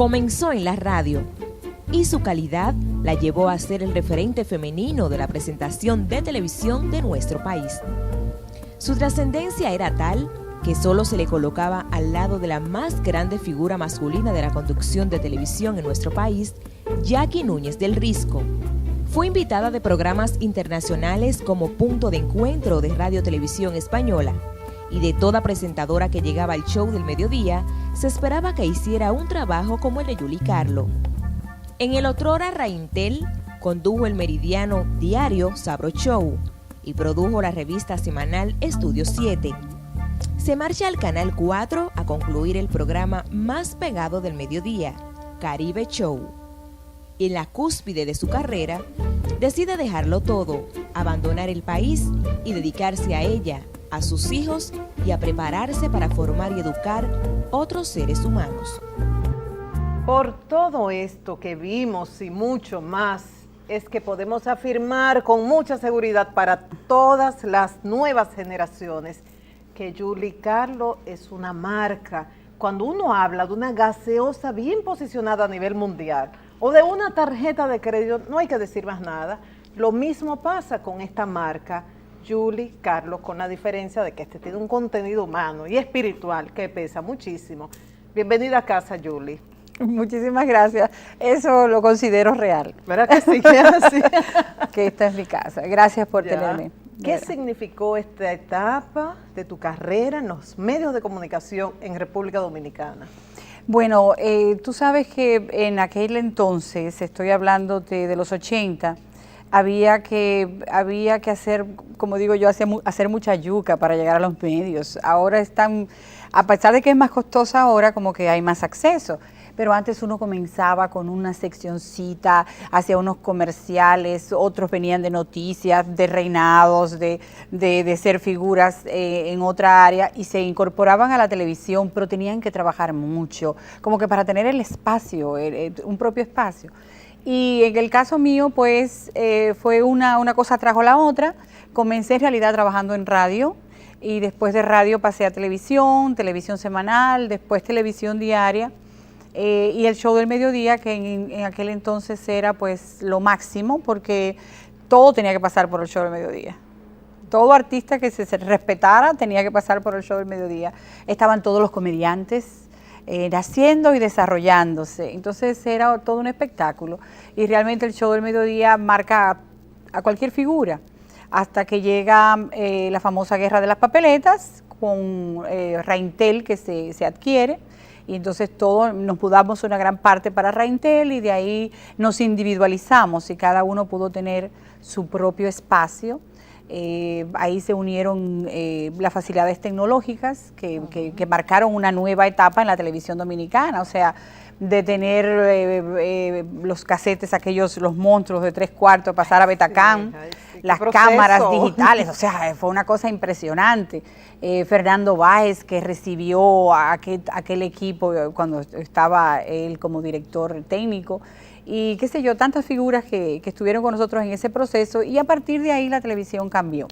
Comenzó en la radio y su calidad la llevó a ser el referente femenino de la presentación de televisión de nuestro país. Su trascendencia era tal que solo se le colocaba al lado de la más grande figura masculina de la conducción de televisión en nuestro país, Jackie Núñez del Risco. Fue invitada de programas internacionales como Punto de Encuentro de Radio Televisión Española, y de toda presentadora que llegaba al show del mediodía, se esperaba que hiciera un trabajo como el de Julie Carlo. En el otrora Raintel condujo el meridiano diario Sabro Show y produjo la revista semanal Estudio 7. Se marcha al Canal 4 a concluir el programa más pegado del mediodía, Caribe Show. En la cúspide de su carrera, decide dejarlo todo, abandonar el país y dedicarse a ella, a sus hijos y a prepararse para formar y educar otros seres humanos. Por todo esto que vimos y mucho más, es que podemos afirmar con mucha seguridad para todas las nuevas generaciones que Julie Carlo es una marca. Cuando uno habla de una gaseosa bien posicionada a nivel mundial o de una tarjeta de crédito, no hay que decir más nada. Lo mismo pasa con esta marca Julie Carlo, con la diferencia de que este tiene un contenido humano y espiritual que pesa muchísimo. Bienvenida a casa, Julie. Muchísimas gracias. Eso lo considero real. ¿Verdad que sí? Que es así? Que esta es mi casa. Gracias por tenerme. ¿Qué significó esta etapa de tu carrera en los medios de comunicación en República Dominicana? Bueno, tú sabes que en aquel entonces, estoy hablando de los 80, había que hacer, como digo yo, hacer mucha yuca para llegar a los medios. Ahora están, a pesar de que es más costosa ahora, como que hay más acceso. Pero antes uno comenzaba con una seccioncita, hacía unos comerciales, otros venían de noticias, de reinados, de ser figuras en otra área y se incorporaban a la televisión, pero tenían que trabajar mucho, como que para tener el espacio, un propio espacio. Y en el caso mío, pues, fue una cosa trajo la otra. Comencé en realidad trabajando en radio y después de radio pasé a televisión semanal, después televisión diaria y el show del mediodía, que en aquel entonces era pues lo máximo porque todo tenía que pasar por el show del mediodía. Todo artista que se respetara tenía que pasar por el show del mediodía. Estaban todos los comediantes naciendo y desarrollándose, entonces era todo un espectáculo y realmente el show del mediodía marca a cualquier figura hasta que llega la famosa guerra de las papeletas con Raintel que se adquiere y entonces todos nos mudamos una gran parte para Raintel y de ahí nos individualizamos y cada uno pudo tener su propio espacio. Ahí se unieron las facilidades tecnológicas que marcaron una nueva etapa en la televisión dominicana, o sea, de tener los casetes, los monstruos de 3/4, pasar a Betacam, las cámaras digitales, o sea, fue una cosa impresionante. Fernando Báez, que recibió a aquel equipo cuando estaba él como director técnico, y qué sé yo, tantas figuras que estuvieron con nosotros en ese proceso y a partir de ahí la televisión cambió.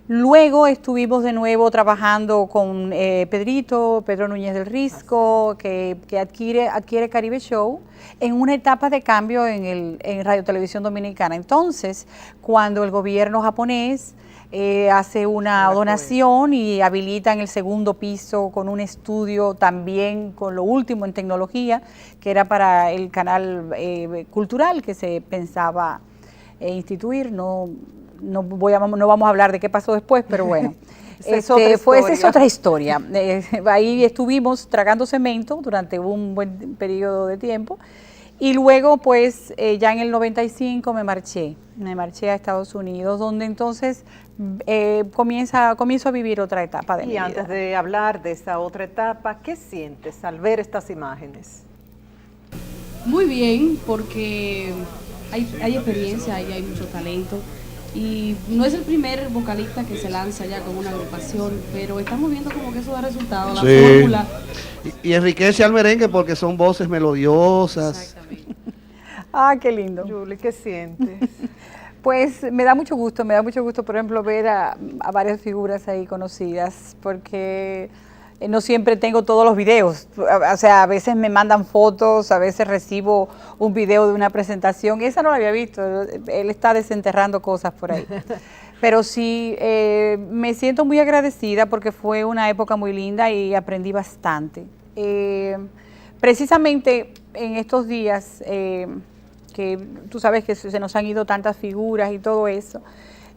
Luego estuvimos de nuevo trabajando con Pedro Núñez del Risco, que adquiere Caribe Show en una etapa de cambio en Radio Televisión Dominicana. Entonces, cuando el gobierno japonés hace una donación y habilitan el segundo piso con un estudio también con lo último en tecnología, que era para el canal cultural que se pensaba instituir. No vamos a hablar de qué pasó después, pero bueno, esa es otra historia. Ahí estuvimos tragando cemento durante un buen periodo de tiempo. Y luego, pues, ya en el 95 me marché a Estados Unidos, donde entonces comienzo a vivir otra etapa de mi vida. Y antes de hablar de esa otra etapa, ¿qué sientes al ver estas imágenes? Muy bien, porque hay experiencia y hay mucho talento. Y no es el primer vocalista que se lanza ya con una agrupación, pero estamos viendo como que eso da resultado, la fórmula. Y enriquece al merengue porque son voces melodiosas. Exactamente. Ah, qué lindo. Julie, ¿qué sientes? Pues me da mucho gusto, por ejemplo, ver a varias figuras ahí conocidas, porque no siempre tengo todos los videos, o sea, a veces me mandan fotos, a veces recibo un video de una presentación, esa no la había visto, él está desenterrando cosas por ahí. Pero sí, me siento muy agradecida porque fue una época muy linda y aprendí bastante. Precisamente en estos días, que tú sabes que se nos han ido tantas figuras y todo eso,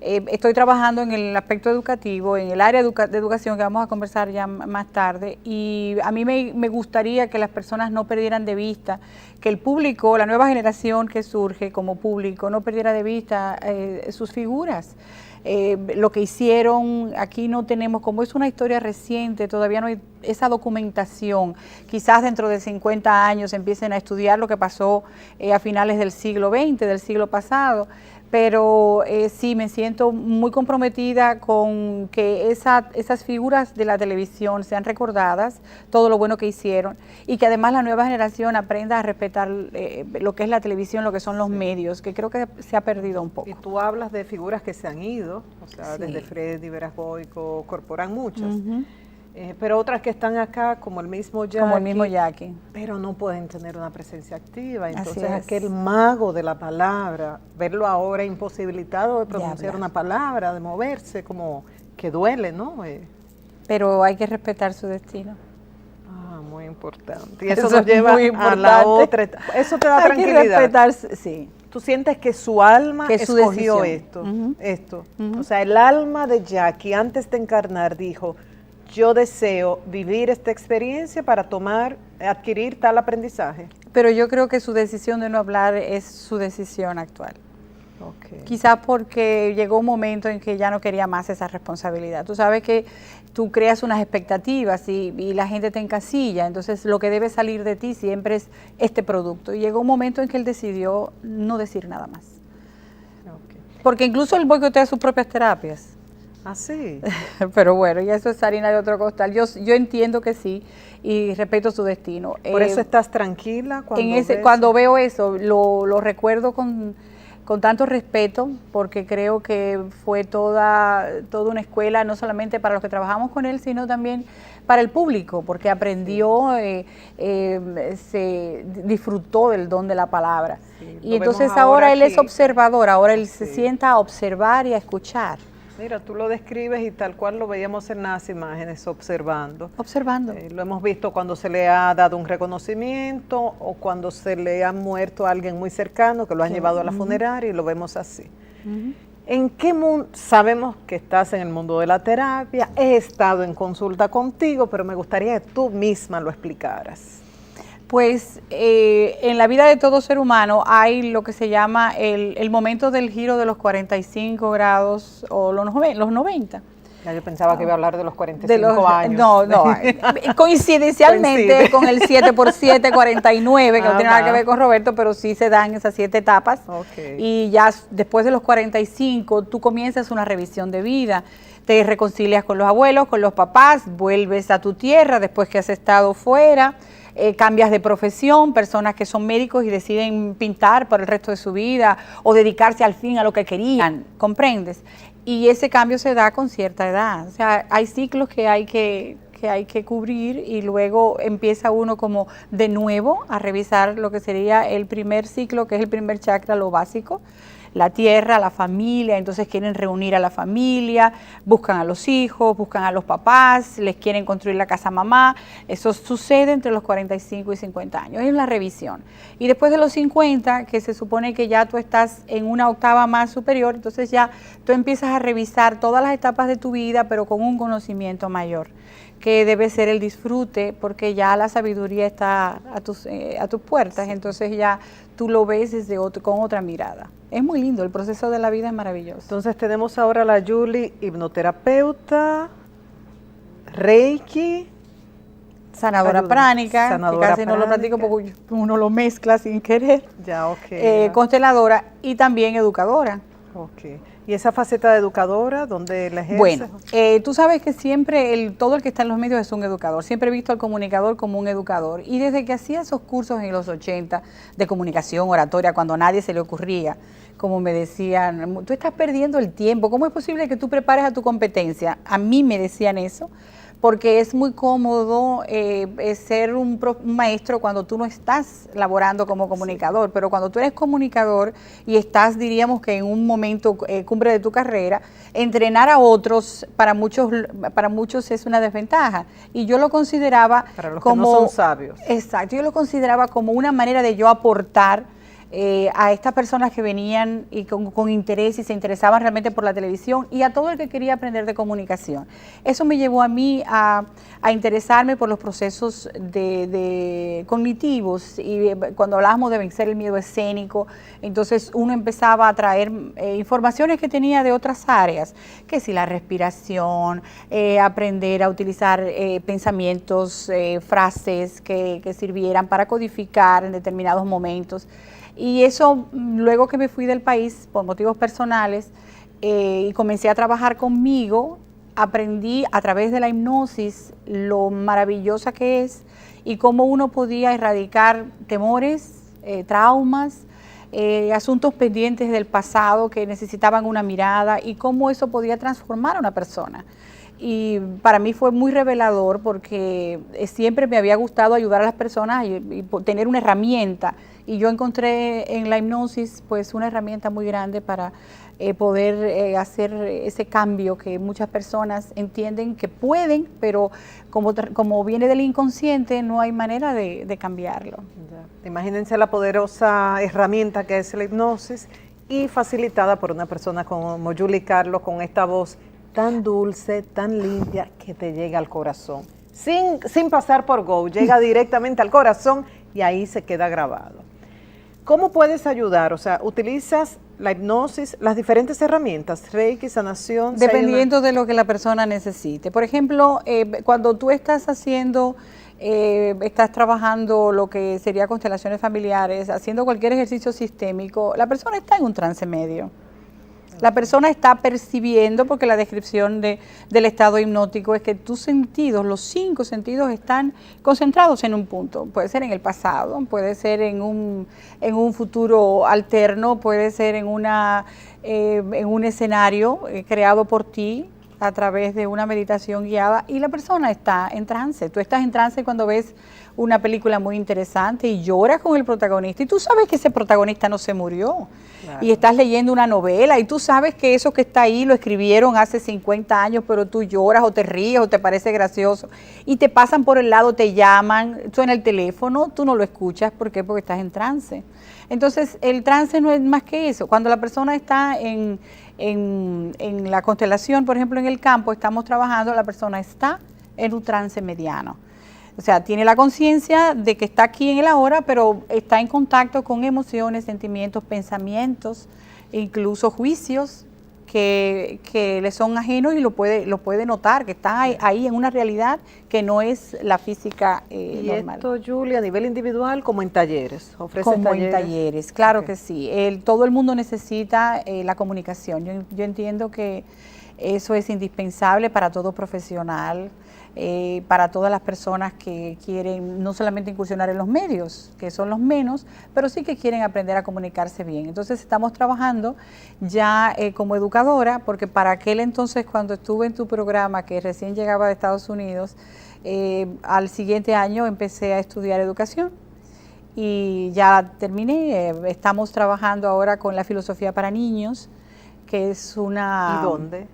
estoy trabajando en el aspecto educativo, en el área de educación que vamos a conversar ya más tarde, y a mí me gustaría que las personas no perdieran de vista, que el público, la nueva generación que surge como público, no perdiera de vista sus figuras. Lo que hicieron, aquí no tenemos, como es una historia reciente, todavía no hay esa documentación. Quizás dentro de 50 años empiecen a estudiar lo que pasó a finales del siglo XX, del siglo pasado, pero sí me siento muy comprometida con que esas figuras de la televisión sean recordadas, todo lo bueno que hicieron, y que además la nueva generación aprenda a respetar lo que es la televisión, lo que son los medios, que creo que se ha perdido un poco. Y tú hablas de figuras que se han ido, o sea, Sí. desde Freddy, Veras Goico, Corporán, muchas. Pero otras que están acá, como el mismo Jackie. Como el mismo Jackie. Pero no pueden tener una presencia activa. Así Entonces, es. aquel mago de la palabra, verlo ahora imposibilitado de pronunciar hablar. una palabra, de moverse, como que duele, ¿no? Pero hay que respetar su destino. Muy importante. Y eso Eso nos es lleva muy a importante. la otra etapa. Eso te da Hay que tranquilidad. respetar, sí. Tú sientes que su alma Que su escogió decisión. esto. O sea, el alma de Jackie antes de encarnar dijo, yo deseo vivir esta experiencia para adquirir tal aprendizaje. Pero yo creo que su decisión de no hablar es su decisión actual. Okay. Quizás porque llegó un momento en que ya no quería más esa responsabilidad. Tú sabes que tú creas unas expectativas y la gente te encasilla, entonces lo que debe salir de ti siempre es este producto. Y llegó un momento en que él decidió no decir nada más. Okay. Porque incluso él boicotea sus propias terapias. Ah, sí. Pero bueno, y eso es harina de otro costal. Yo entiendo que sí y respeto su destino. Por eso estás tranquila cuando veo eso, lo recuerdo con tanto respeto, porque creo que fue toda una escuela, no solamente para los que trabajamos con él, sino también para el público, porque aprendió, se disfrutó del don de la palabra. Sí, y entonces ahora él es observador, ahora él se sienta a observar y a escuchar. Mira, tú lo describes y tal cual lo veíamos en las imágenes, observando. Observando. Lo hemos visto cuando se le ha dado un reconocimiento o cuando se le ha muerto a alguien muy cercano, que lo han llevado a la funeraria y lo vemos así. ¿En qué mundo? Sabemos que estás en el mundo de la terapia, he estado en consulta contigo, pero me gustaría que tú misma lo explicaras. Pues en la vida de todo ser humano hay lo que se llama el momento del giro de los 45 grados o los 90. Ya yo pensaba que iba a hablar de los 45 años. No, coincidencialmente con el 7x7, 49, que no tiene nada que ver con Roberto, pero sí se dan esas 7 etapas. Okay. Y ya después de los 45 tú comienzas una revisión de vida. Te reconcilias con los abuelos, con los papás, vuelves a tu tierra después que has estado fuera. Cambias de profesión, personas que son médicos y deciden pintar por el resto de su vida o dedicarse al fin a lo que querían, ¿comprendes? Y ese cambio se da con cierta edad, o sea, hay ciclos que hay que cubrir y luego empieza uno como de nuevo a revisar lo que sería el primer ciclo, que es el primer chakra, lo básico, la tierra, la familia, entonces quieren reunir a la familia, buscan a los hijos, buscan a los papás, les quieren construir la casa mamá. Eso sucede entre los 45 y 50 años, es la revisión. Y después de los 50, que se supone que ya tú estás en una octava más superior, entonces ya tú empiezas a revisar todas las etapas de tu vida, pero con un conocimiento mayor, que debe ser el disfrute, porque ya la sabiduría está a tus puertas, entonces ya tú lo ves con otra mirada. Es muy lindo, el proceso de la vida es maravilloso. Entonces tenemos ahora a la Julie, hipnoterapeuta, Reiki, sanadora pránica, que casi no lo platico porque uno lo mezcla sin querer. Ya, ok. Consteladora y también educadora. Ok. ¿Y esa faceta de educadora, dónde la ejerces? Bueno, tú sabes que siempre todo el que está en los medios es un educador. Siempre he visto al comunicador como un educador. Y desde que hacía esos cursos en los 80 de comunicación, oratoria, cuando a nadie se le ocurría, como me decían, tú estás perdiendo el tiempo. ¿Cómo es posible que tú prepares a tu competencia? A mí me decían eso, porque es muy cómodo ser un maestro cuando tú no estás laborando como comunicador, pero cuando tú eres comunicador y estás, diríamos que en un momento cumbre de tu carrera, entrenar a otros para muchos es una desventaja. Y yo lo consideraba para los como... que no son sabios. Exacto, yo lo consideraba como una manera de yo aportar a estas personas que venían y con interés y se interesaban realmente por la televisión y a todo el que quería aprender de comunicación. Eso me llevó a mí a interesarme por los procesos de cognitivos, y cuando hablábamos de vencer el miedo escénico, entonces uno empezaba a traer informaciones que tenía de otras áreas, que si la respiración, aprender a utilizar pensamientos, frases que sirvieran para codificar en determinados momentos. Y eso, luego que me fui del país por motivos personales y comencé a trabajar conmigo, aprendí a través de la hipnosis lo maravillosa que es y cómo uno podía erradicar temores, traumas, asuntos pendientes del pasado que necesitaban una mirada y cómo eso podía transformar a una persona. Y para mí fue muy revelador porque siempre me había gustado ayudar a las personas y tener una herramienta. Y yo encontré en la hipnosis pues una herramienta muy grande para poder hacer ese cambio que muchas personas entienden que pueden, pero como viene del inconsciente no hay manera de cambiarlo. Ya. Imagínense la poderosa herramienta que es la hipnosis y facilitada por una persona como Julie Carlos, con esta voz tan dulce, tan limpia, que te llega al corazón. Sin pasar por Go, llega directamente al corazón y ahí se queda grabado. ¿Cómo puedes ayudar? O sea, ¿utilizas la hipnosis, las diferentes herramientas, Reiki, sanación? Dependiendo de lo que la persona necesite. Por ejemplo, cuando tú estás trabajando lo que sería constelaciones familiares, haciendo cualquier ejercicio sistémico, la persona está en un trance medio. La persona está percibiendo, porque la descripción del estado hipnótico es que tus sentidos, los 5 sentidos, están concentrados en un punto. Puede ser en el pasado, puede ser en un futuro alterno, puede ser en un escenario creado por ti a través de una meditación guiada, y la persona está en trance. Tú estás en trance cuando ves una película muy interesante y lloras con el protagonista y tú sabes que ese protagonista no se murió. Claro. Y estás leyendo una novela y tú sabes que eso que está ahí lo escribieron hace 50 años, pero tú lloras o te ríes o te parece gracioso y te pasan por el lado, te llaman, suena el teléfono, tú no lo escuchas. ¿Por qué? Porque estás en trance. Entonces el trance no es más que eso. Cuando la persona está en la constelación, por ejemplo en el campo, estamos trabajando, la persona está en un trance mediano. O sea, tiene la conciencia de que está aquí en el ahora, pero está en contacto con emociones, sentimientos, pensamientos, incluso juicios que le son ajenos, y lo puede notar, que está ahí en una realidad que no es la física normal. ¿Y esto, Julia, a nivel individual como en talleres? ¿Ofreces como talleres? En talleres, claro que sí. Todo el mundo necesita la comunicación. Yo entiendo que eso es indispensable para todo profesional, para todas las personas que quieren no solamente incursionar en los medios, que son los menos, pero sí que quieren aprender a comunicarse bien. Entonces estamos trabajando ya como educadora, porque para aquel entonces cuando estuve en tu programa, que recién llegaba de Estados Unidos, al siguiente año empecé a estudiar educación y ya terminé. Estamos trabajando ahora con la filosofía para niños, que es una... ¿Y dónde?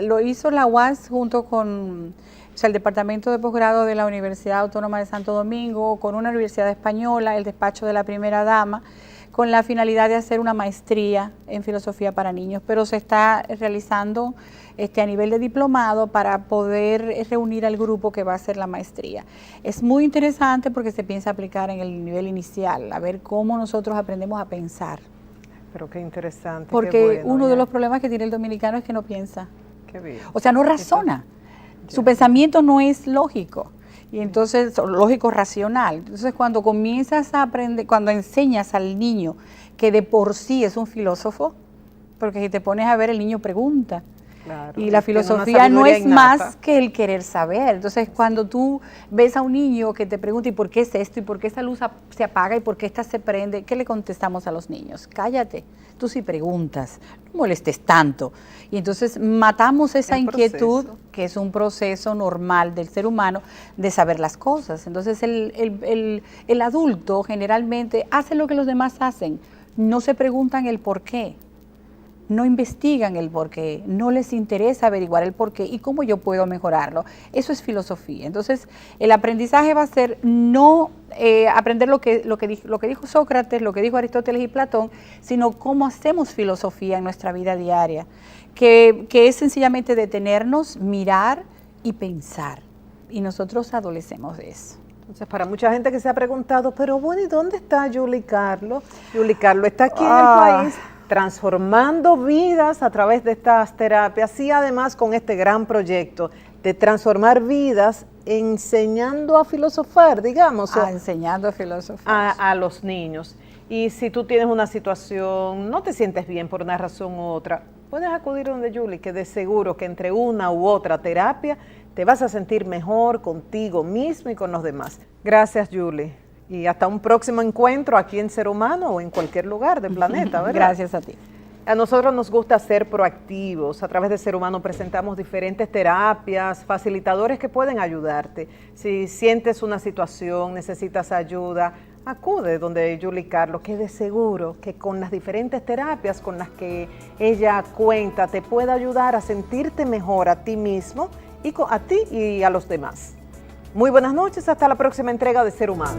Lo hizo la UAS junto con el Departamento de Posgrado de la Universidad Autónoma de Santo Domingo, con una universidad española, el despacho de la primera dama, con la finalidad de hacer una maestría en filosofía para niños, pero se está realizando a nivel de diplomado para poder reunir al grupo que va a hacer la maestría. Es muy interesante porque se piensa aplicar en el nivel inicial, a ver cómo nosotros aprendemos a pensar. Pero qué interesante. Porque qué bueno, uno de ya. los problemas que tiene el dominicano es que no piensa. Qué bien. O sea, no razona. Su pensamiento no es lógico. Y entonces, lógico racional. Entonces, cuando comienzas a aprender, cuando enseñas al niño que de por sí es un filósofo, porque si te pones a ver, el niño pregunta. Claro, y la tiene una filosofía no sabiduría es innata. más que el querer saber. Entonces, cuando tú ves a un niño que te pregunta, ¿y por qué es esto? ¿Y por qué esta luz se apaga? ¿Y por qué esta se prende? ¿Qué le contestamos a los niños? Cállate, tú sí preguntas, no molestes tanto. Y entonces matamos esa El inquietud, proceso. que es un proceso normal del ser humano, de saber las cosas. Entonces, el adulto generalmente hace lo que los demás hacen, no se preguntan el por qué. No investigan el porqué, no les interesa averiguar el porqué y cómo yo puedo mejorarlo. Eso es filosofía. Entonces, el aprendizaje va a ser no aprender lo que dijo Sócrates, lo que dijo Aristóteles y Platón, sino cómo hacemos filosofía en nuestra vida diaria, que es sencillamente detenernos, mirar y pensar. Y nosotros adolecemos de eso. Entonces, para mucha gente que se ha preguntado, pero bueno, ¿y dónde está Julie Carlo? Julie Carlo está aquí en el país transformando vidas a través de estas terapias y además con este gran proyecto de transformar vidas enseñando a filosofar, digamos, Enseñando a filosofar. a los niños. Y si tú tienes una situación, no te sientes bien por una razón u otra, puedes acudir donde Julie, que de seguro que entre una u otra terapia te vas a sentir mejor contigo mismo y con los demás. Gracias, Julie. Y hasta un próximo encuentro aquí en Ser Humano o en cualquier lugar del planeta, ¿verdad? Gracias a ti. A nosotros nos gusta ser proactivos. A través de Ser Humano presentamos diferentes terapias, facilitadores que pueden ayudarte. Si sientes una situación, necesitas ayuda, acude donde Julie Carlo, que de seguro que con las diferentes terapias con las que ella cuenta te puede ayudar a sentirte mejor a ti mismo y a ti y a los demás. Muy buenas noches, hasta la próxima entrega de Ser Humano.